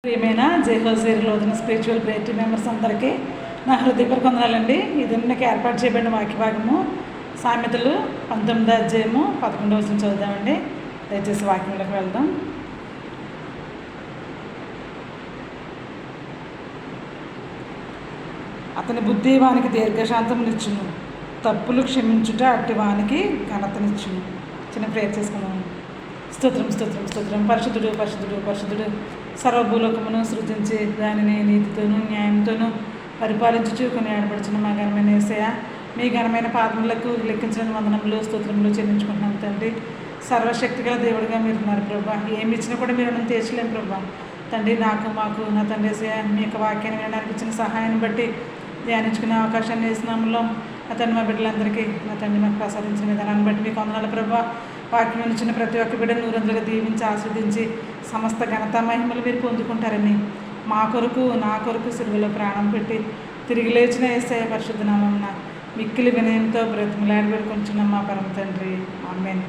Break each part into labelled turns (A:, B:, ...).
A: ప్రియమైన జేహోజీర్లో వదిన spiritual prayer members అందరికీ నా హృదయపూర్వక వందనాలండి. ఇది నాకు ఏర్పాటు చేయబడిన వాక్యభాగము సామెతలు 19వ అధ్యాయము 11వ వచనం చదువుదామండి. దయచేసి వాక్యంలోకి వెళ్దాం. అతని బుద్ధి వానికి దీర్ఘశాంతమునిచ్చును, తప్పులు క్షమించుట అట్టి వానికి ఘనతనిచ్చును. చిన్న ప్రేయర్ చేసుకున్నాము. స్తోత్రం స్తోత్రం స్తోత్రం. పరిశుద్ధుడు పరిశుద్ధుడు పరిశుద్ధుడు సర్వభూలోకమును సృజించి దానిని నీతితోనూ న్యాయంతోనూ పరిపాలించుచు కొని ఆడపడుచున్న మా ఘనమైన యేసయ్య, మీ ఘనమైన పాదములకు లెక్కించిన వందనములు స్తోత్రములు చెల్లించుకుంటున్నాం తండ్రి. సర్వశక్తి గల దేవుడిగా మీరు ఉన్నారు ప్రభా. ఏమి ఇచ్చినా కూడా మీరు నన్ను తీర్చలేము ప్రభా. తండ్రి, మాకు నా తండ్రి యేసయ్య మీ యొక్క వాక్యాన్ని వినడానికి ఇచ్చిన సహాయాన్ని బట్టి ధ్యానించుకునే అవకాశాన్ని వేసినాములో నా తండ్రి మా బిడ్డలందరికీ నా తండ్రి మాకు ప్రసాదించిన విధానాన్ని బట్టి మీకు వందనాలు ప్రభా. వాక్యం ఇచ్చిన ప్రతి ఒక్క బిడ్డను నూరంతలుగా దీవించి ఆస్వాదించి సమస్త ఘనత మహిమలు మీరు పొందుకుంటారని మా కొరకు నా కొరకు సిలువలో ప్రాణం పెట్టి తిరిగి లేచిన యేసయ్య పరిశుద్ధ నామమున మిక్కిలి వినయంతో బ్రతిమలాడి పెట్టుకుంటున్నాం మా పరమ తండ్రి. ఆమేన్.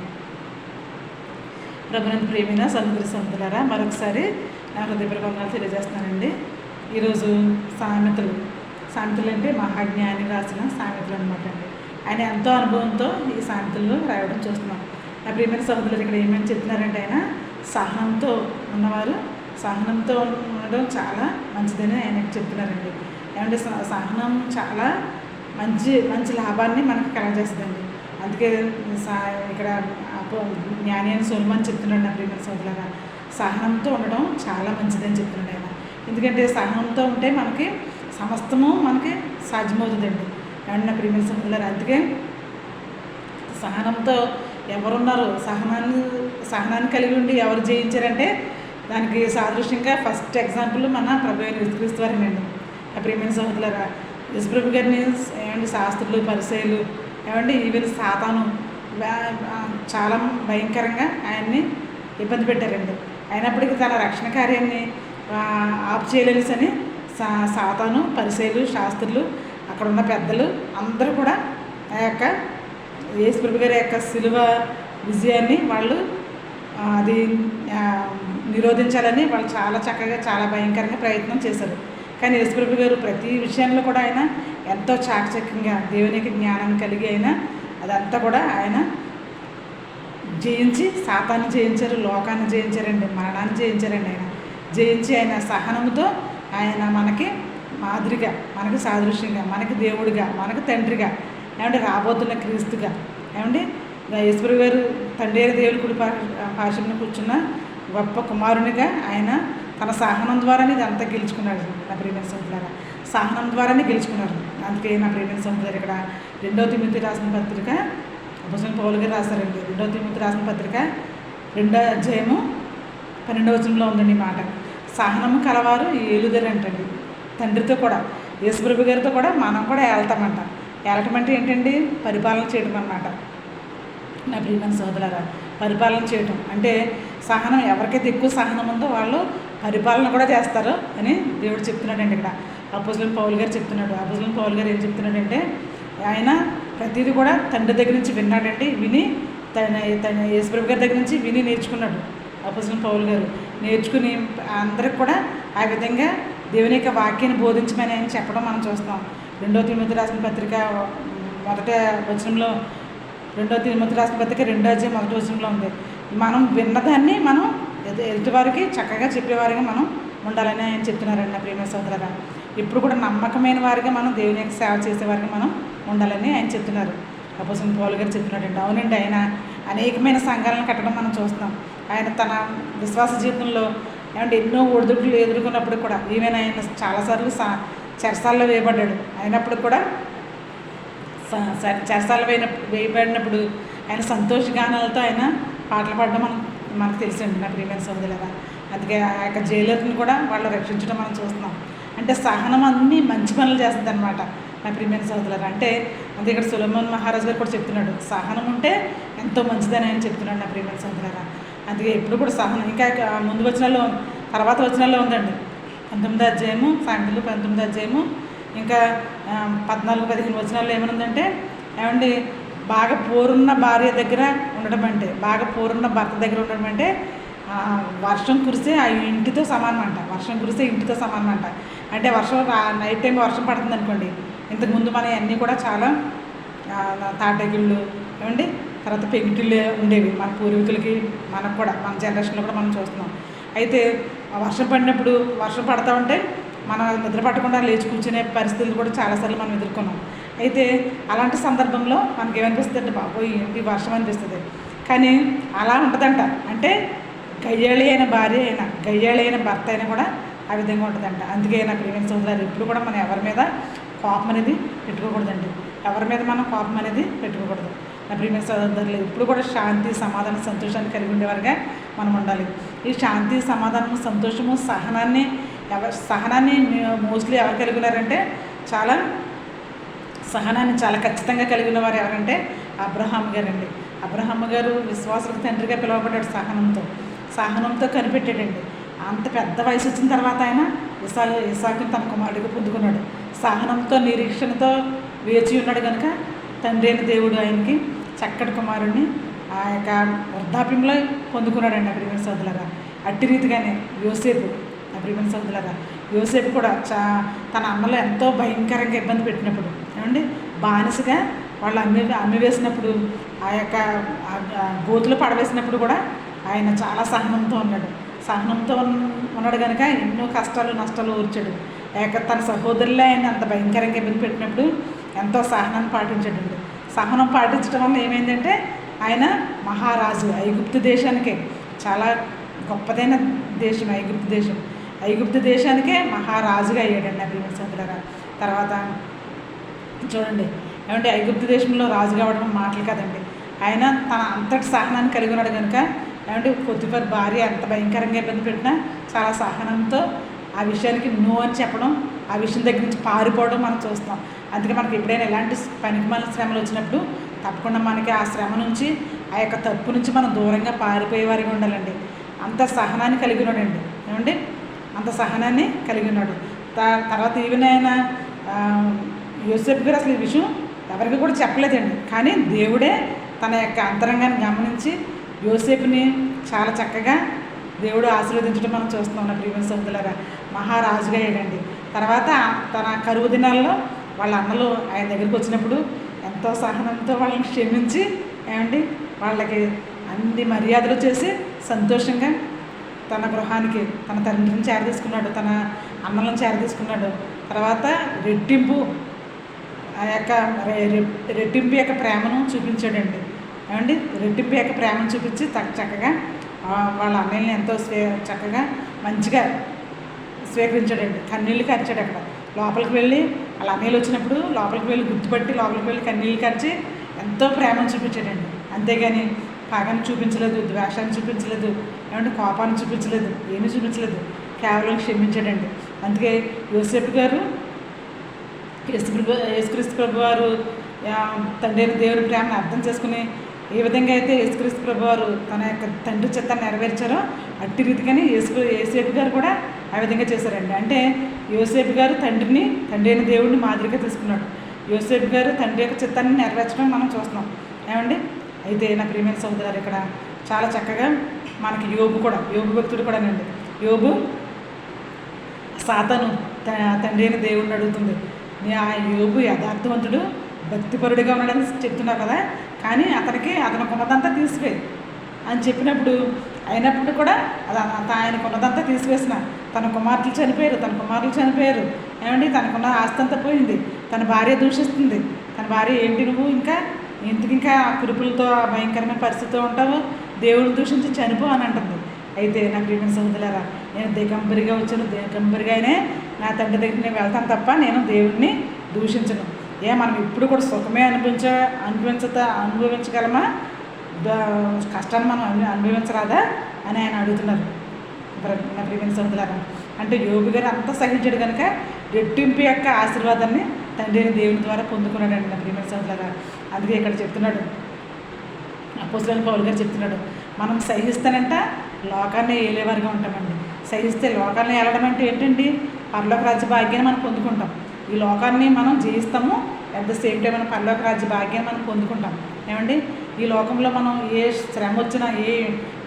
A: ప్రభునందు ప్రియమైన సహోదరులారా, మరొకసారి నా హృదయపూర్వక వందనాలు తెలియజేస్తున్నానండి. ఈరోజు సామెతలు అంటే మహాజ్ఞాని రాసిన సామెతలు అనమాట అండి. ఆయన ఎంతో అనుభవంతో ఈ సామెతలు రాయడం చూస్తున్నాం. నా ప్రియమైన సహోదరులు ఇక్కడ ఏమేమి చెప్తున్నారంటే, ఆయన సహనంతో ఉన్నవారు సహనంతో ఉండడం చాలా మంచిదని ఆయనకు చెప్తున్నారండి. ఏమంటే సహనం చాలా మంచి లాభాన్ని మనకు కలగజేస్తుందండి. అందుకే ఇక్కడ జ్ఞాని అని సొలొమోను చెప్తున్నాడు. నా ప్రియమైన సహోదరులారా, సహనంతో ఉండడం చాలా మంచిదని చెప్తున్నాడు ఆయన. ఎందుకంటే సహనంతో ఉంటే మనకి సమస్తము మనకి సాధ్యమవుతుందండి. ఏమంటే నా ప్రియమైన సహోదరులారా, అందుకే సహనంతో ఎవరున్నారు, సహనాన్ని కలిగి ఉండి ఎవరు జయించారంటే దానికి సాదృశ్యంగా ఫస్ట్ ఎగ్జాంపుల్ మన ప్రభు అయిన యేసుక్రీస్తు వారేనండి. ఆ ప్రియమైన సహోదరులారా, యేసుప్రభు గారిని ఏమంటే శాస్త్రులు పరిసయ్యులు ఏమంటే ఈవెన్ సాతాను చాలా భయంకరంగా ఆయన్ని ఇబ్బంది పెట్టారండి. అయినప్పటికీ తన రక్షణ కార్యాన్ని ఆపు చేయలేని సాతాను పరిసయ్యులు శాస్త్రులు అక్కడ ఉన్న పెద్దలు అందరూ కూడా ఆ యొక్క యేసుప్రభు గారి యొక్క శిలువ విజయాన్ని వాళ్ళు అది నిరోధించాలని వాళ్ళు చాలా చక్కగా చాలా భయంకరంగా ప్రయత్నం చేశారు. కానీ యేసుప్రభు గారు ప్రతి విషయంలో కూడా ఆయన ఎంతో చాకచక్యంగా దేవునికి జ్ఞానం కలిగి అయినా అదంతా కూడా ఆయన జయించి సాతాన్ని జయించారు, లోకాన్ని జయించారండి, మరణాన్ని జయించారండి. ఆయన జయించి ఆయన సహనంతో ఆయన మనకి మాదిరిగా, మనకి సాదృశ్యంగా, మనకి దేవుడిగా, మనకి తండ్రిగా, ఏమంటే రాబోతున్న క్రీస్తుగా, ఏమంటే యేసుప్రభు గారు తండ్రి అయిన దేవుడి కుడి పార్శ్వమున కూర్చున్న గొప్ప కుమారునిగా ఆయన తన సహనం ద్వారానే ఇదంతా గెలుచుకున్నాడు. నా ప్రియమైన సహోదరులారా, సహనం ద్వారానే గెలుచుకున్నారు. అందుకే నా ప్రియమైన సహోదరులు ఇక్కడ 2వ తిమోతి రాసిన పత్రిక అపోస్తలుడైన పౌలు గారు రాశారండి. 2వ తిమోతి రాసిన పత్రిక 2వ అధ్యాయము 12వ వచనంలో ఉందండి ఈ మాట. సహనము కలవారు ఏలుదరంటండి. తండ్రితో కూడా, యేసుప్రభు గారితో కూడా మనం కూడా ఏళ్తామంట. ఏలటం అంటే ఏంటండి? పరిపాలన చేయడం అన్నమాట. నా ప్రియమైన సహోదరులారా, పరిపాలన చేయటం అంటే సహనం, ఎవరికైతే ఎక్కువ సహనం ఉందో వాళ్ళు పరిపాలన కూడా చేస్తారు అని దేవుడు చెప్తున్నాడండి. ఇక్కడ అపోస్తలుడైన పౌలు గారు చెప్తున్నాడు. అపోస్తలుడైన పౌలు గారు ఏం చెప్తున్నాడంటే, ఆయన ప్రతిదీ కూడా తండ్రి దగ్గర నుంచి విన్నాడండి. విని తన యేసుప్రభు గారి దగ్గర నుంచి విని నేర్చుకున్నాడు. అపోస్తలుడైన పౌలు గారు నేర్చుకుని అందరికి కూడా ఆ విధంగా దేవుని యొక్క వాక్యాన్ని బోధించమని ఆయన చెప్పడం మనం చూస్తాం. 2వ తిమోతి రాసిన పత్రిక 1వ వచనంలో, 2వ తిమోతి రాసిన పత్రిక 2వ అధ్యాయం 1వ వచనంలో ఉంది. మనం విన్నదాన్ని మనం ఎదుటివారికి చక్కగా చెప్పేవారిగా మనం ఉండాలని ఆయన చెప్తున్నారండి. నా ప్రియమైన సోదరులారా, ఇప్పుడు కూడా నమ్మకమైన వారిగా మనం దేవుని యొక్క సేవ చేసేవారిగా మనం ఉండాలని ఆయన చెప్తున్నారు. అపోస్తలుడైన పౌలు గారు చెప్తున్నాడండి. అవునండి, ఆయన అనేకమైన సంఘాలను కట్టడం మనం చూస్తున్నాం. ఆయన తన విశ్వాస జీవితంలో ఏమంటే ఎన్నో ఒడిదుడుకులు ఎదుర్కొన్నప్పుడు కూడా, ఈవెన్ ఆయన చాలాసార్లు చెరసాల్లో వేయబడ్డాడు. అయినప్పుడు కూడా చెరసాల్లో వేయబడినప్పుడు ఆయన సంతోషగానాలతో ఆయన పాటలు పాడడం మనకు తెలుసండి. నా ప్రియమైన సహోదరులారా, అందుకే ఆ యొక్క జైలర్ని కూడా వాళ్ళు రక్షించడం మనం చూస్తున్నాం. అంటే సహనం అన్నీ మంచి పనులు చేస్తుంది అనమాట. నా ప్రియమైన సహోదరులారా, అంటే అందుకే ఇక్కడ సొలొమోను మహారాజు గారు కూడా చెప్తున్నాడు, సహనం ఉంటే ఎంతో మంచిదని ఆయన చెప్తున్నాడు. నా ప్రియమైన సహోదరులారా, అందుకే ఎప్పుడు కూడా సహనం, ఇంకా ముందు వచనాల్లో తర్వాత వచనాల్లో ఉందండి. 19వ అధ్యాయము సామెతలు 19వ అధ్యాయము ఇంకా 14-15 వచనాల్లో ఏమనుందంటే, ఏమండి బాగా పోరున్న భార్య దగ్గర ఉండడం అంటే, బాగా పోరున్న భర్త దగ్గర ఉండడం అంటే వర్షం కురిస్తే ఆ ఇంటితో సమానం అంట. వర్షం కురిస్తే ఇంటితో సమానం అంట. అంటే వర్షం నైట్ టైం వర్షం పడుతుంది అనుకోండి, ఇంతకుముందు మన అన్నీ కూడా చాలా తాటగిళ్ళు ఏమండి, తర్వాత పెంకిటిళ్ళు ఉండేవి మన పూర్వీకులకి, మనకు కూడా మన జనరేషన్లో కూడా మనం చూస్తున్నాం. అయితే వర్షం పడినప్పుడు వర్షం పడతా ఉంటే మనం నిద్ర పట్టకుండా లేచి కూర్చునే పరిస్థితులు కూడా చాలాసార్లు మనం ఎదుర్కొన్నాం. అయితే అలాంటి సందర్భంలో మనకి ఏమనిపిస్తుంది అంటే బాబోయ్ ఏంటి వర్షం అనిపిస్తుంది. కానీ అలా ఉంటుందంట. అంటే గయ్యాళి అయిన భార్య అయినా గయ్యాళి అయిన భర్త అయినా కూడా ఆ విధంగా ఉంటుందంట. అందుకే నా ప్రియమైన సోదరులు ఎప్పుడు కూడా మనం ఎవరి మీద కోపం అనేది పెట్టుకోకూడదండి. ఎవరి మీద మనం కోపం అనేది పెట్టుకోకూడదు. నా ప్రియమైన సోదరులు ఎప్పుడు కూడా శాంతి, సమాధానం, సంతోషాన్ని కలిగి ఉండేవారుగా మనం ఉండాలి. ఈ శాంతి, సమాధానము, సంతోషము, సహనాన్ని మోస్ట్లీ ఎవరు కలిగి ఉన్నారంటే సహనాన్ని చాలా ఖచ్చితంగా కలిగి ఉన్నవారు ఎవరంటే అబ్రహాం గారండి. అబ్రహాం గారు విశ్వాసులకు తండ్రిగా పిలువబడ్డాడు. సహనంతో కనిపెట్టాడండి. అంత పెద్ద వయసు వచ్చిన తర్వాత ఆయన ఇసాకుని తన కుమారుడిగా పొందుకున్నాడు. సహనంతో, నిరీక్షణతో వేచి ఉన్నాడు కనుక తండ్రి అయిన దేవుడు ఆయనకి చక్కటి కుమారుడిని ఆ యొక్క వృద్ధాప్యంలో పొందుకున్నాడండి. ప్రియమైన సోదరులారా, అట్టి రీతిగానే యోసేపు, ప్రియమైన సోదరులారా, యోసేపు కూడా తన అన్నలు ఎంతో భయంకరంగా ఇబ్బంది పెట్టినప్పుడు ఏమండి, బానిసగా వాళ్ళు అమ్మి వేసినప్పుడు, ఆ యొక్క గోతులు పడవేసినప్పుడు కూడా ఆయన చాలా సహనంతో ఉన్నాడు కనుక ఎన్నో కష్టాలు, నష్టాలు ఓర్చాడు. తన సహోదరులే ఆయన అంత భయంకరంగా ఇబ్బంది పెట్టినప్పుడు ఎంతో సహనాన్ని పాటించాడండి. సహనం పాటించడం వల్ల ఏమైందంటే ఆయన మహారాజు, ఐగుప్తు దేశానికే చాలా గొప్పదైన దేశం ఐగుప్తు దేశానికే మహారాజుగా అయ్యాడండి. ప్రియమైన సోదరులారా, తర్వాత చూడండి ఏమంటే ఐగుప్తు దేశంలో రాజు కావడం మాటలు కదండి. ఆయన తన అంతటి సహనాన్ని కలిగి ఉన్నాడు కనుక ఏమంటే పొతిఫర్ భార్య ఎంత భయంకరంగా ఇబ్బంది పెట్టినా చాలా సహనంతో ఆ విషయానికి నో అని చెప్పడం, ఆ విషయం దగ్గర నుంచి పారిపోవడం మనం చూస్తాం. అందుకే మనకి ఎప్పుడైనా ఎలాంటి పనికిమాలిన శ్రమలు వచ్చినప్పుడు తప్పకుండా మనకి ఆ శ్రమ నుంచి, ఆ యొక్క తప్పు నుంచి మనం దూరంగా పారిపోయేవారిగా ఉండాలండి. అంత సహనాన్ని కలిగి ఉన్నాడండి. ఏమండి, అంత సహనాన్ని కలిగి ఉన్నాడు. తర్వాత ఈవెన్ ఆయన యోసేపు గారు అసలు ఈ విషయం ఎవరికి కూడా చెప్పలేదండి. కానీ దేవుడే తన యొక్క అంతరంగాన్ని గమనించి యోసేపుని చాలా చక్కగా దేవుడు ఆశీర్వదించడం మనం చూస్తున్నాం. ప్రియమైన సోదరులారా, మహారాజుగా అయ్యాడండి. తర్వాత తన కరువు దినాల్లో వాళ్ళ అన్నలు ఆయన దగ్గరికి వచ్చినప్పుడు ఎంతో సహనంతో వాళ్ళని క్షమించి ఏమండి వాళ్ళకి అన్ని మర్యాదలు చేసి సంతోషంగా తన గృహానికి తన తండ్రిని చేరదీసుకున్నాడు, తన అన్నలను చేరదీసుకున్నాడు. తర్వాత రెట్టింపు యొక్క ప్రేమను చూపించాడండి. ఏమండి, రెట్టింపు యొక్క ప్రేమను చూపించి చక్కగా వాళ్ళ అన్నయ్యని ఎంతో చక్కగా మంచిగా స్వీకరించాడండి. కన్నీళ్ళు కార్చాడు. అక్కడ లోపలికి వెళ్ళి వాళ్ళ అన్నయ్యలు వచ్చినప్పుడు లోపలికి వెళ్ళి గుర్తుపట్టి లోపలికి వెళ్ళి కన్నీళ్ళు కార్చి ఎంతో ప్రేమను చూపించాడండి. అంతేగాని పగని చూపించలేదు, ద్వేషాన్ని చూపించలేదు, ఏమంటే కోపాన్ని చూపించలేదు, ఏమీ చూపించలేదు, కేవలం క్షమించాడండి. అందుకే యోసేపు గారు యేసుక్రీస్తు ప్రభు వారు తండ్రి అయిన దేవుని ప్రేమను అర్థం చేసుకుని ఏ విధంగా అయితే యేసుక్రీస్తు ప్రభు వారు తన యొక్క తండ్రి చిత్తాన్ని నెరవేర్చారో అట్టి రీతిగానే యోసేపు గారు కూడా ఆ విధంగా చేశారండి. అంటే యోసేపు గారు తండ్రి అయిన దేవుడిని మాదిరిగా తీసుకున్నాడు. యోసేపు గారు తండ్రి యొక్క చిత్తాన్ని నెరవేర్చడం మనం చూస్తున్నాం. ఏమండి, అయితే నా ప్రియమైన సోదరులు ఇక్కడ చాలా చక్కగా మనకి యోబు భక్తుడు కూడానండి. యోబు సాతాను తండ్రి అయిన దేవుడిని అడుగుతుంది, ఆ యోబు యథార్థవంతుడు, భక్తిపరుడిగా ఉన్నాడని చెప్తున్నారు కదా, కానీ అతనికి ఉన్నదంతా తీసిపోయి అని చెప్పినప్పుడు అయినప్పుడు కూడా ఆయనకు ఉన్నదంతా తీసివేసిన తన కుమారులు చనిపోయారు. ఏమండి, తనకున్న ఆస్తి అంతా పోయింది. తన భార్య దూషిస్తుంది. తన భార్య ఏంటి నువ్వు ఇంకా కురుపులతో భయంకరమైన పరిస్థితితో ఉంటావు, దేవుడిని దూషించి చనిపో అని అంటుంది. అయితే నా ప్రియమైన సహోదరులారా, నేను దిగంబరిగానే నా తండ్రి దగ్గరికి నేను వెళ్తాను తప్ప నేను దేవుడిని దూషించను. మనం ఇప్పుడు కూడా సుఖమే అనుభవించగలమా, కష్టాన్ని మనం అనుభవించరాదా అని ఆయన అడుగుతున్నారు. నా ప్రియమైన సహోదరులారా, అంటే యోబు గారు అంతా సహించాడు కనుక రెట్టింపు యొక్క ఆశీర్వాదాన్ని తండ్రి దేవుని ద్వారా పొందుకున్నాడండి. నా ప్రియమైన సహోదరులారా, అందుకే ఇక్కడ చెప్తున్నాడు అపోస్తలుడైన పౌలు గారు చెప్తున్నాడు, మనం సహిస్తానంట లోకాన్ని ఏలేవారుగా ఉంటామండి. సహిస్తే లోకాన్ని ఏలడం అంటే ఏంటండి, పరలోక రాజ్య భాగ్యాన్ని మనం పొందుకుంటాం. ఈ లోకాన్ని మనం జయిస్తాము, అట్ ద సేమ్ టైం మనం పరలోక రాజ్య భాగ్యాన్ని మనం పొందుకుంటాం. ఏమండి, ఈ లోకంలో మనం ఏ శ్రమ వచ్చినా,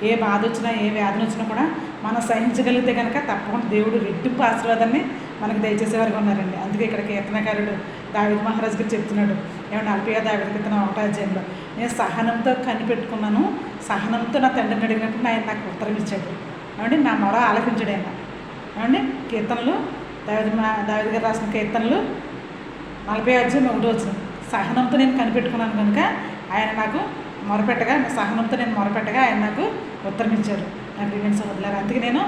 A: ఏ బాధ వచ్చినా, ఏ వ్యాధి వచ్చినా కూడా మనం సహించగలిగితే కనుక తప్పకుండా దేవుడు రెట్టింపు ఆశీర్వాదాన్ని మనకు దయచేసేవారుగా ఉన్నారండి. అందుకే ఇక్కడ కీర్తనకారుడు దావీదు మహారాజు గారు చెప్తున్నాడు, ఏమంటే అల్పీయ దావీదు కీర్తన 1వ అధ్యాయంలో, నేను సహనంతో కనిపెట్టుకున్నాను, సహనంతో నా తండ్రిని అడిగినప్పుడు ఆయన నాకు ఉత్తరం ఇచ్చాడు. ఏమంటే నా మొర ఆలకించాడు ఆయన. ఏమండి కీర్తనలు దావీదు గారు రాసిన కీర్తనలు 40వ అధ్యాయం 1వ వచనం, సహనంతో నేను కనిపెట్టుకున్నాను కనుక ఆయన నాకు సహనంతో నేను మొరపెట్టగా ఆయన నాకు ఉత్తరం ఇచ్చారు. నా ప్రియమైన సహోదరులారా, అందుకే నేను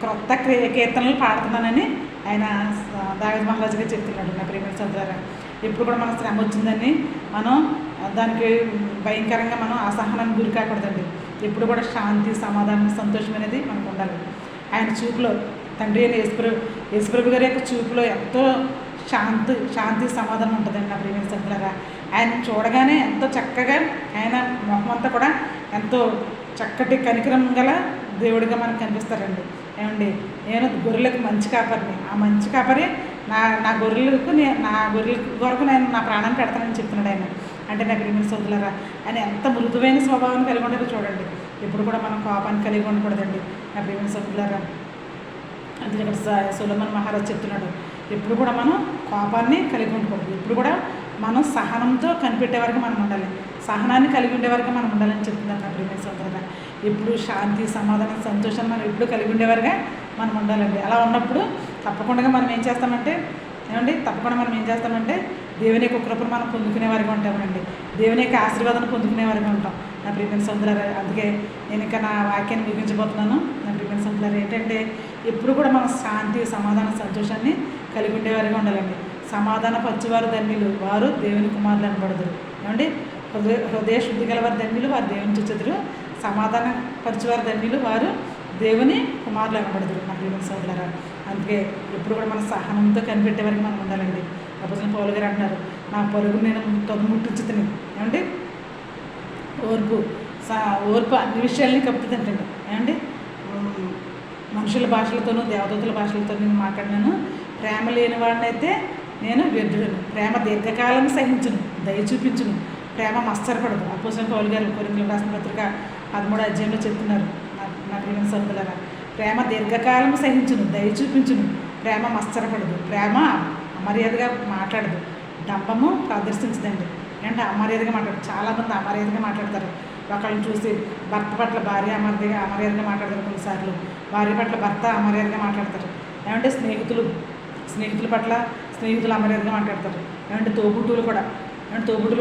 A: క్రొత్త కీర్తనలు పాడుతున్నానని ఆయన దావీదు మహారాజు గారు చెప్తున్నాడు. నా ప్రియమైన సహోదరులారా, ఎప్పుడు కూడా మన శ్రమ వచ్చిందని మనం దానికి భయంకరంగా మనం అసహనానికి గురి కాకూడదండి. ఎప్పుడు కూడా శాంతి, సమాధానం, సంతోషం అనేది మనకు ఉండాలి. ఆయన చూపులో, తండ్రి అయిన యేసుప్రభు గారి యొక్క చూపులో ఎంతో శాంతి సమాధానం ఉంటుందండి. నా ప్రియమైన సహోదరులారా, ఆయన చూడగానే ఎంతో చక్కగా, ఆయన మొహం అంతా కూడా ఎంతో చక్కటి కనికరం గల దేవుడిగా మనకు కనిపిస్తారండి. ఏమండి, నేను గొర్రెలకు మంచి కాపరిని, ఆ మంచి కాపరి నా గొర్రెల వరకు నేను నా ప్రాణాన్ని పెడతానని చెప్తున్నాడు ఆయన. అంటే నా ప్రియమైన సోదరులారా, ఆయన ఎంత మృదువైన స్వభావాన్ని కలిగి ఉంటారో చూడండి. ఎప్పుడు కూడా మనం కోపాన్ని కలిగి ఉండకూడదండి. నా ప్రియమైన సోదరులారా, అందుకే ఇక్కడ సొలొమోను మహారాజు చెప్తున్నాడు, ఎప్పుడు కూడా మనం కోపాన్ని కలిగి ఉండకూడదు. ఎప్పుడు కూడా మనం సహనంతో కనిపెట్టే వరకు మనం ఉండాలి, సహనాన్ని కలిగి ఉండే వరకు మనం ఉండాలని చెప్తున్నాను నా ప్రియమైన సోదరులారా. ఎప్పుడు శాంతి, సమాధానం, సంతోషాన్ని మనం ఎప్పుడు కలిగి ఉండేవారుగా మనం ఉండాలండి. అలా ఉన్నప్పుడు తప్పకుండా మనం ఏం చేస్తామంటే దేవుని యొక్క కృపను మనం పొందుకునేవారుగా ఉంటామండి. దేవుని యొక్క ఆశీర్వాదాన్ని పొందుకునేవారుగా ఉంటాం నా ప్రియమైన సోదరులారా. అందుకే నేను ఇంకా నా వాక్యాన్ని ముగించబోతున్నాను. నా ప్రియమైన సోదరులారా, ఏంటంటే ఎప్పుడు కూడా మనం శాంతి, సమాధానం, సంతోషాన్ని కలిగి ఉండేవారుగా ఉండాలండి. సమాధాన పరచువారు ధన్యులు, వారు దేవుని కుమారులు అనబడదురు. ఏమండి, హృదయ శుద్ధి గలవారు ధన్యులు, వారు దేవుని చూచెదరు. సమాధాన పరచువారు ధన్యులు, వారు దేవుని కుమారులు అనబడదురు నా ప్రియమైన సోదరులారా. అందుకే ఎప్పుడు కూడా మన సహనంతో కనిపెట్టే వరకు మనం ఉండాలండి. అపోస్తలుడైన పౌలు గారు అంటున్నారు, నా పరుగు నేను తొదముట్టించుతుని. ఏమండి, ఓర్పు అన్ని విషయాల్ని కప్పుతుందంటండి. ఏమండి, మనుషుల భాషలతోనూ దేవదూతల భాషలతో నేను మాట్లాడినాను, ప్రేమ లేని వాడినైతే నేను వ్యర్థుడను. ప్రేమ దీర్ఘకాలం సహించును, దయ చూపించును, ప్రేమ మత్సరపడదు. అపోస్తలుడైన పౌలు గారు కొరింథీయులకు రాసిన పత్రిక 13వ అధ్యాయంలో చెప్తున్నారు. నా ప్రియమైన సోదరులారా, ప్రేమ దీర్ఘకాలం సహించును, దయ చూపించును, ప్రేమ మత్సరపడదు. ప్రేమ అమర్యాదగా మాట్లాడదు, డంబము ప్రదర్శించదండి. అంటే అమర్యాదగా మాట్లాడదు. చాలామంది అమర్యాదగా మాట్లాడతారు. ఒకళ్ళని చూసి భర్త పట్ల భార్య అమర్యాదగా మాట్లాడతారు. కొన్నిసార్లు భార్య పట్ల భర్త అమర్యాదగా మాట్లాడతారు. ఏమంటే స్నేహితుల పట్ల స్నేహితులు అమర్యాదగా మాట్లాడతారు. ఏమంటే తోబుట్టువులు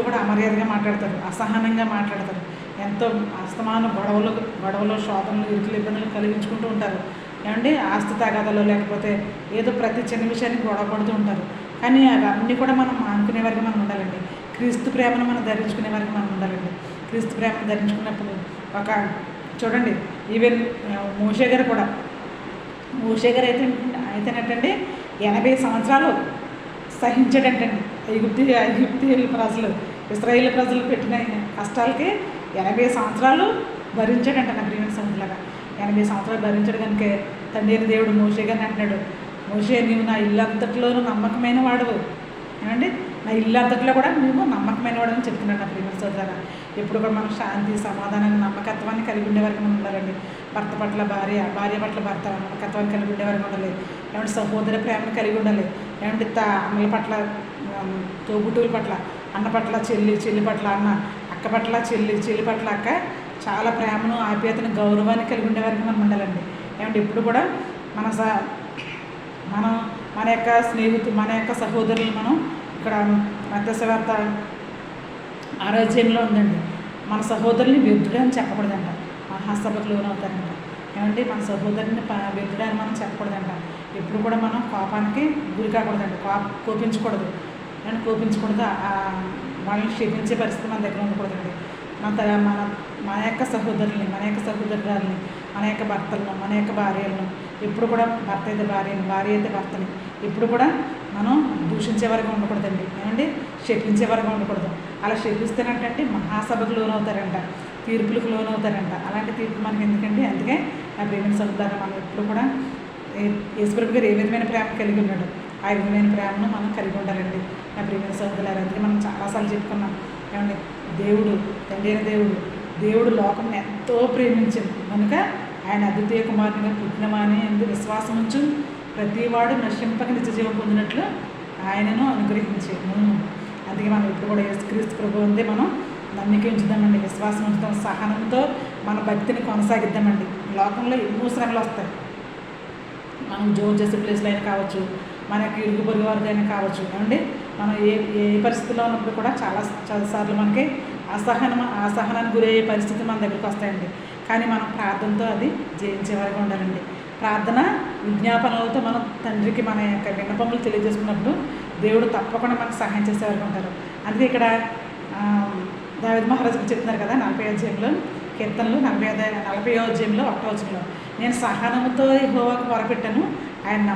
A: కూడా అమర్యాదగా మాట్లాడతారు, అసహనంగా మాట్లాడతారు. ఎంతో అస్తమాన గొడవలు, శోధనలు, ఇరుకులు, ఇబ్బందులు కలిగించుకుంటూ ఉంటారు. ఏమంటే ఆస్తి తగాదాలు, లేకపోతే ఏదో ప్రతి చిన్న విషయానికి గొడవ పడుతూ ఉంటారు. కానీ అవన్నీ కూడా మనం మానుకునే వరకు మనం ఉండాలండి. క్రీస్తు ప్రేమను మనం ధరించుకునే వరకు మనం ఉండాలండి. క్రీస్తు ప్రేమను ధరించుకున్నప్పుడు చూడండి, ఈవెన్ మోషే గారు అయితేనటండి 80 సంవత్సరాలు సహించాడంటండి. ఐగుప్తీయుల ప్రజలు, ఇశ్రాయేలు ప్రజలు పెట్టిన కష్టాలకి 80 సంవత్సరాలు భరించాడంట నా ప్రియమైన సోదరులారా. 80 సంవత్సరాలు భరించాడు కనుక తండ్రి అయిన దేవుడు మోషే గారిని అంటున్నాడు, మోషే, నీవు నా ఇల్లు అంతట్లోనూ నమ్మకమైన వాడువు. ఏమండి, నా ఇల్లు అంతట్లో కూడా నువ్వు నమ్మకమైన వాడు అని చెప్తున్నాడు నా ప్రియమైన సోదరులారా. ఎప్పుడు కూడా మనం శాంతి, సమాధానాన్ని, నమ్మకత్వాన్ని కలిగి ఉండే వరకు మనం ఉండాలండి. భర్త పట్ల భార్య పట్ల భర్త నమ్మకత్వాన్ని కలిగి ఉండే వరకు ఉండాలి. ఏమంటే సహోదర ప్రేమను కలిగి ఉండాలి. ఏమంటే అన్నల పట్ల, తోబుట్టువుల పట్ల, అన్న పట్ల చెల్లి పట్ల అన్న, అక్క పట్ల చెల్లి పట్ల అక్క, చాలా ప్రేమను, ఆప్యాయతను, గౌరవాన్ని కలిగి ఉండే వరకు మనం ఉండాలండి. ఏమంటే ఎప్పుడు కూడా మన యొక్క స్నేహితులు, మన యొక్క సహోదరులు మనం ఇక్కడ మత్తయి సువార్త 6వ అధ్యాయంలో ఉందండి, మన సహోదరుని వ్యర్థుడు అని చెప్పకూడదంట, మహాసభకు లోనవుతారంట. ఏమంటే మన సహోదరుని వ్యర్థుడు అని మనం చెప్పకూడదంట. ఎప్పుడు కూడా మనం కోపానికి గురి కాకూడదండి, కోపించకూడదు. వాళ్ళని క్షమించే పరిస్థితి మన దగ్గర ఉండకూడదండి. మన యొక్క సహోదరుల్ని, మన యొక్క సహోదరురాలని, మన యొక్క భర్తలను, మన యొక్క భార్యలను, ఎప్పుడు కూడా భర్త అయితే భార్యని, భార్య అయితే భర్తని ఎప్పుడు కూడా మనం దూషించే వరకు ఉండకూడదండి. ఏమండి, శపించే వరకు ఉండకూడదు. అలా శపిస్తేనంటే మహాసభకు లోనవుతారంట, తీర్పులకు లోనవుతారంట. అలాంటి తీర్పు మనకి ఎందుకండి? అందుకే నా ప్రేమ సహోదరులారా, మనం ఎప్పుడు కూడా యేసుప్రభు గారు ఏ విధమైన ప్రేమ కలిగి ఉన్నాడు, ఆ విధమైన ప్రేమను మనం కలిగి ఉండాలండి నా ప్రేమ సహోదరులారా. అందుకే మనం చాలాసార్లు చెప్పుకున్నాం. ఏమండి, దేవుడు, తండ్రి అయిన దేవుడు లోకం ఎంతో ప్రేమించింది కనుక ఆయన అద్వితీయ కుమారునిగా పుట్టినవాని ఎందుకు విశ్వాసం ఉంచు ప్రతివాడు నశింపక నిత్య జీవం పొందినట్లు ఆయనను అనుగ్రహించాను. అందుకే మనం ఇప్పుడు కూడా యేసుక్రీస్తు ప్రభు ఉంది మనం నమ్మిక ఉంచుదామండి, విశ్వాసం ఉంచుతాం, సహనంతో మన భక్తిని కొనసాగిద్దామండి. లోకంలో ఎన్నో శ్రమలు వస్తాయి, మనం జోబు చేసే ప్లేస్లో అయినా కావచ్చు, మనకి ఇరుగు పొరుగు వారితో అయినా కావచ్చు. ఏమండి మనం ఏ ఏ పరిస్థితిలో ఉన్నప్పుడు కూడా చాలాసార్లు మనకి అసహనానికి గురయ్యే పరిస్థితులు మన దగ్గరికి వస్తాయండి. కానీ మనం ప్రార్థనతో అది జయించే వరకు ఉండాలండి. ప్రార్థన విజ్ఞాపనలతో మనం తండ్రికి మన యొక్క విన్నపములు తెలియజేసుకున్నప్పుడు దేవుడు తప్పకుండా మనకు సహాయం చేసే వరకు ఉంటారు. అందుకే ఇక్కడ దావీదు మహారాజుకు చెప్తున్నారు కదా 40వ అధ్యాయంలో కీర్తనలు 40వ అధ్యాయంలో 1వ వచనంలో, నేను సహనముతో యెహోవాకు మొరపెట్టాను, ఆయన నా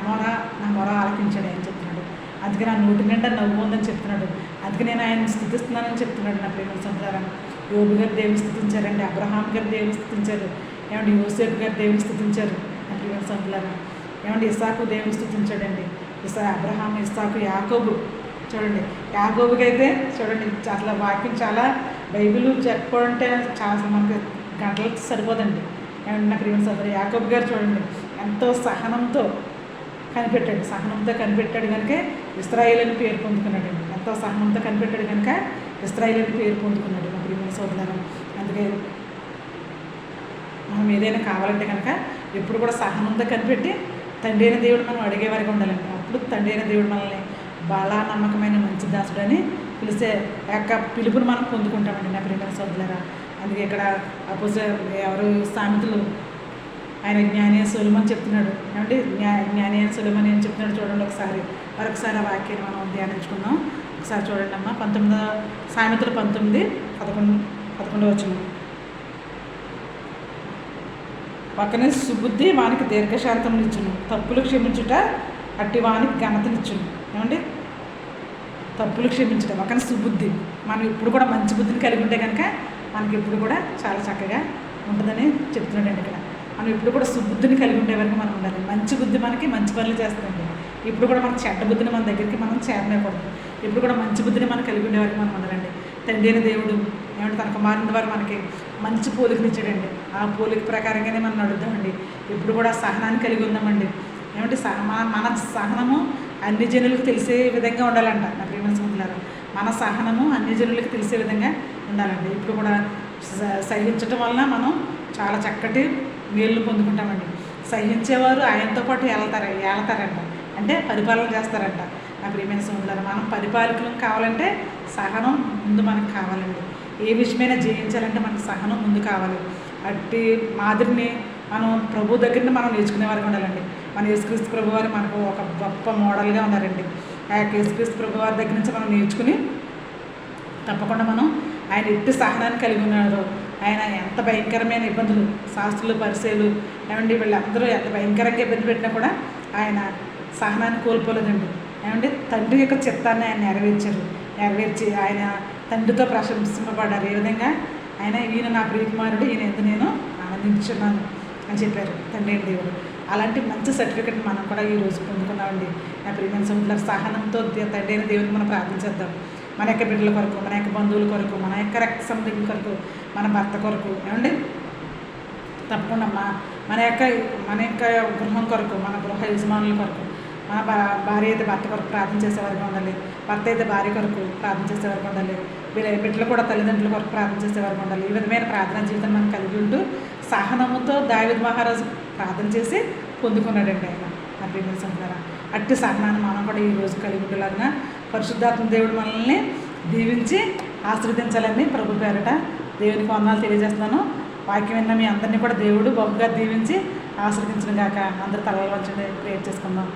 A: మొర ఆలకించాడు అని చెప్తున్నాడు. అందుకే నా నోటి నిండా నవ్వు ఉందని చెప్తున్నాడు. అందుకే నేను ఆయన స్తుతిస్తున్నానని చెప్తున్నాడు. నా ప్రేమ సంతానం యోబు గారు దేవుని స్తుతించారండి, అబ్రహాం గారు దేవుని స్తుతించారు, ఏమంటే యోసేపు గారు దేవుని స్తుతించారు. నా ప్రేమ సంతానం ఏమంటే ఇస్సాకు దేవుని స్తుతించాడండి. అబ్రహాం, ఇస్సాకు, యాకోబు చూడండి. యాకోబుకి అయితే చూడండి అసలు వాక్యం చాలా బైబిల్ చెప్పుకోవాలంటే చాలా మనకి గంటలకు సరిపోదండి. ఏమంటే నాకు ప్రేమ సంతానం యాకోబు గారు చూడండి ఎంతో సహనంతో కనిపెట్టాడు కనుక ఇశ్రాయేలు అని పేరు పొందుకున్నాడు. ఎంతో సహనంతో కనిపెట్టాడు కనుక ఇశ్రాయేలు అని పేరు పొందుకున్నాడు. నా ప్రియమైన సోదరులారా, అందుకే మనం ఏదైనా కావాలంటే కనుక ఎప్పుడు కూడా సహనంతో కనిపెట్టి తండ్రి అయిన దేవుడు మనం అడిగే వరకు ఉండాలండి. అప్పుడు తండ్రి అయిన దేవుడు మనల్ని బాలా నమ్మకమైన మంచి దాసుడు అని పిలిచే యొక్క పిలుపుని మనం పొందుకుంటామండి. నా ప్రియమైన సోదరులారా, అందుకే ఇక్కడ ఎవరు సామెతలు ఆయన జ్ఞాని సొలొమోను చెప్తున్నాడు. ఏమంటే జ్ఞాని సొలొమోను ఏం చెప్తున్నాడు చూడండి. మరొకసారి ఆ వాక్యాన్ని మనం ధ్యానించుకుందాం. ఒకసారి చూడండి అమ్మ. 19 సామెతలు 19:11 వచనం. ఒకని సుబుద్ధి వానికి దీర్ఘశాంతమునిచ్చును, తప్పులు క్షమించుట అట్టి వానికి ఘనతనిచ్చును. ఏమండి తప్పులు క్షమించడం ఒకని సుబుద్ధి. మనం ఇప్పుడు కూడా మంచి బుద్ధిని కలిగి ఉంటే కనుక మనకి ఇప్పుడు కూడా చాలా చక్కగా ఉంటుందని చెప్తున్నాడండి ఇక్కడ. మనం ఇప్పుడు కూడా సుబుద్ధిని కలిగి ఉండే వరకు మనం ఉండాలి. మంచి బుద్ధి మనకి మంచి పనులు చేస్తుందండి. ఇప్పుడు కూడా మన చెడ్డ బుద్ధిని మన దగ్గరికి మనం చేరనేకూడదు. ఇప్పుడు కూడా మంచి బుద్ధిని మనం కలిగి ఉండే వరకు మనం ఉండాలండి. తండ్రి అయిన దేవుడు ఏమంటే తన కుమారుని ద్వారా మనకి మంచి పోలికనిచ్చాడండి. ఆ పోలిక ప్రకారంగానే మనం నడుద్దామండి. ఇప్పుడు కూడా సహనాన్ని కలిగి ఉందామండి. ఏమంటే మన సహనము అన్ని జనులకు తెలిసే విధంగా ఉండాలంట. నా ప్రియమైన సోదరులారా, మన సహనము అన్ని జనులకు తెలిసే విధంగా ఉండాలండి. ఇప్పుడు కూడా సహించటం వలన మనం చాలా చక్కటి మేలు పొందుకుంటామండి. సహించేవారు ఆయనతో పాటు ఏళతారంట, అంటే పరిపాలన చేస్తారంట. నా ప్రియమైన సోదరులారా, మనం పరిపాలకులం కావాలంటే సహనం ముందు మనకు కావాలండి. ఏ విషయమైనా జయించాలంటే మనకు సహనం ముందు కావాలి. అట్టి మాదిరిని మనం ప్రభు దగ్గర మనం నేర్చుకునే వారికి ఉండాలండి. మన యేసుక్రీస్తు ప్రభు వారు మనకు ఒక గొప్ప మోడల్గా ఉన్నారండి. ఆ యొక్క యేసుక్రీస్తు ప్రభు వారి దగ్గర నుంచి మనం నేర్చుకుని తప్పకుండా మనం ఆయన ఎట్టి సహనాన్ని కలిగి ఉన్నారు. ఆయన ఎంత భయంకరమైన ఇబ్బందులు, శాస్త్రులు, పరిసయ్యులు ఏమండి వీళ్ళందరూ ఎంత భయంకరంగా ఇబ్బంది పెట్టినా కూడా ఆయన సహనాన్ని కోల్పోలేదండి. ఏమంటే తండ్రి యొక్క చిత్తాన్ని ఆయన నెరవేర్చి ఆయన తండ్రితో ప్రశంసింపబడ్డారు. ఏ విధంగా ఆయన ఈయన నా ప్రియకుమారుడు, ఈయన ఎంత నేను ఆనందించున్నాను అని చెప్పారు తండ్రి అయిన దేవుడు. అలాంటి మంచి సర్టిఫికెట్ మనం కూడా ఈరోజు పొందుకున్నామండి. నా ప్రియమైన సోదరులారా, సహనంతో తండ్రి అయిన దేవుడికి మనం ప్రార్థించేద్దాం. మన యొక్క బిడ్డల కొరకు, మన యొక్క బంధువుల కొరకు, మన యొక్క రక్త సంబంధికుల కొరకు, మన భర్త కొరకు, ఏమండి తప్పకుండా మన యొక్క గృహం కొరకు, మన గృహ యజమానుల కొరకు, మన భార్య అయితే భర్త కొరకు ప్రార్థన చేసేవారికి ఉండాలి, భర్త అయితే భార్య కొరకు ప్రార్థన చేసేవారికి ఉండాలి, బిడ్డలు కూడా తల్లిదండ్రుల కొరకు ప్రార్థన చేసేవారికి ఉండాలి. ఈ విధమైన ప్రార్థన జీవితం మనం కలిగి ఉంటూ సహనముతో దావీదు మహారాజు ప్రార్థన చేసి పొందుకున్నాడండి ఆయన. నా ప్రియమైన సోదరులారా, అట్టి సహనాన్ని మనం కూడా ఈరోజు కలిగి ఉండేలాగా పరిశుద్ధాత్మ దేవుడు మనల్ని దీవించి ఆశీర్వదించాలని ప్రభు పేరట దేవునికి వందనాలు తెలియజేస్తున్నాను. వాక్యం విన్న మీ అందరినీ కూడా దేవుడు బహుగా దీవించి ఆశీర్వదించిన గాక. అందరూ తలలు వంచండి, ప్రేయర్ చేసుకుందాం.